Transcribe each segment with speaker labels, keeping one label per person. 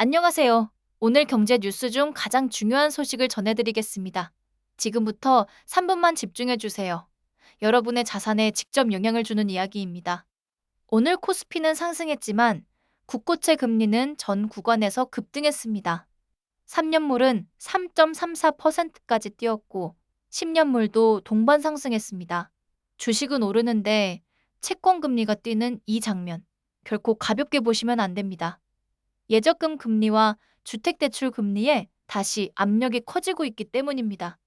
Speaker 1: 안녕하세요. 오늘 경제 뉴스 중 가장 중요한 소식을 전해드리겠습니다. 지금부터 3분만 집중해 주세요. 여러분의 자산에 직접 영향을 주는 이야기입니다. 오늘 코스피는 상승했지만 국고채 금리는 전 구간에서 급등했습니다. 3년물은 3.34%까지 뛰었고 10년물도 동반 상승했습니다. 주식은 오르는데 채권 금리가 뛰는 이 장면, 결코 가볍게 보시면 안 됩니다. 예적금 금리와 주택대출 금리에 다시 압력이 커지고 있기 때문입니다.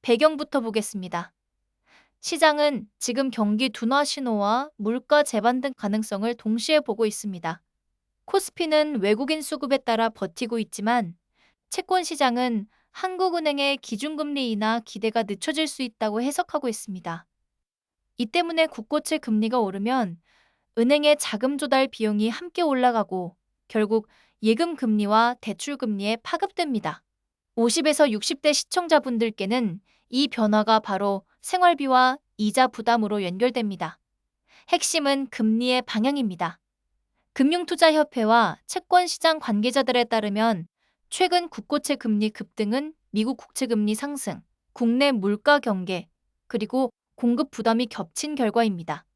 Speaker 1: 배경부터 보겠습니다. 시장은 지금 경기 둔화 신호와 물가 재반 등 가능성을 동시에 보고 있습니다. 코스피는 외국인 수급에 따라 버티고 있지만 채권 시장은 한국은행의 기준금리 인하 기대가 늦춰질 수 있다고 해석하고 있습니다. 이 때문에 국고채 금리가 오르면 은행의 자금 조달 비용이 함께 올라가고 결국 예금 금리와 대출 금리에 파급됩니다. 50에서 60대 시청자분들께는 이 변화가 바로 생활비와 이자 부담으로 연결됩니다. 핵심은 금리의 방향입니다. 금융투자협회와 채권시장 관계자들에 따르면 최근 국고채 금리 급등은 미국 국채 금리 상승, 국내 물가 경계, 그리고 공급 부담이 겹친 결과입니다.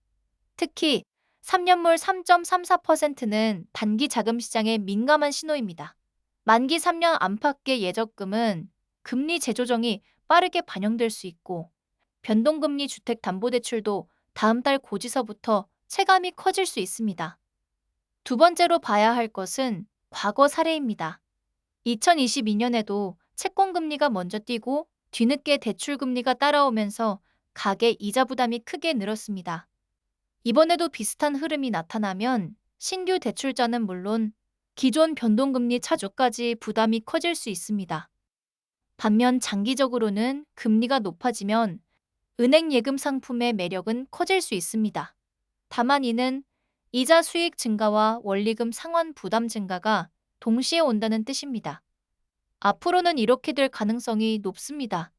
Speaker 1: 특히 3년물 3.34%는 단기 자금 시장에 민감한 신호입니다. 만기 3년 안팎의 예적금은 금리 재조정이 빠르게 반영될 수 있고 변동금리 주택담보대출도 다음 달 고지서부터 체감이 커질 수 있습니다. 두 번째로 봐야 할 것은 과거 사례입니다. 2022년에도 채권금리가 먼저 뛰고 뒤늦게 대출금리가 따라오면서 가계 이자 부담이 크게 늘었습니다. 이번에도 비슷한 흐름이 나타나면 신규 대출자는 물론 기존 변동금리 차주까지 부담이 커질 수 있습니다. 반면 장기적으로는 금리가 높아지면 은행 예금 상품의 매력은 커질 수 있습니다. 다만 이는 이자 수익 증가와 원리금 상환 부담 증가가 동시에 온다는 뜻입니다. 앞으로는 이렇게 될 가능성이 높습니다.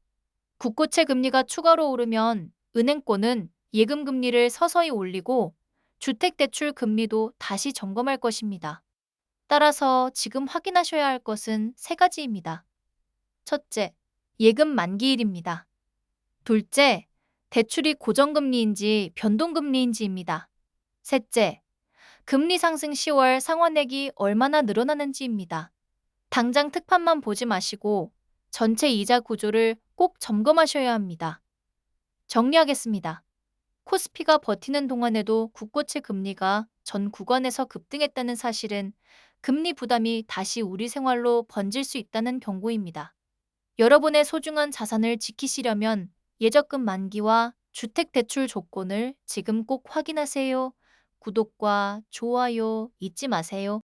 Speaker 1: 국고채 금리가 추가로 오르면 은행권은 예금 금리를 서서히 올리고 주택대출 금리도 다시 점검할 것입니다. 따라서 지금 확인하셔야 할 것은 세 가지입니다. 첫째, 예금 만기일입니다. 둘째, 대출이 고정금리인지 변동금리인지입니다. 셋째, 금리 상승 10월 상환액이 얼마나 늘어나는지입니다. 당장 특판만 보지 마시고 전체 이자 구조를 꼭 점검하셔야 합니다. 정리하겠습니다. 코스피가 버티는 동안에도 국고채 금리가 전 구간에서 급등했다는 사실은 금리 부담이 다시 우리 생활로 번질 수 있다는 경고입니다. 여러분의 소중한 자산을 지키시려면 예적금 만기와 주택대출 조건을 지금 꼭 확인하세요. 구독과 좋아요 잊지 마세요.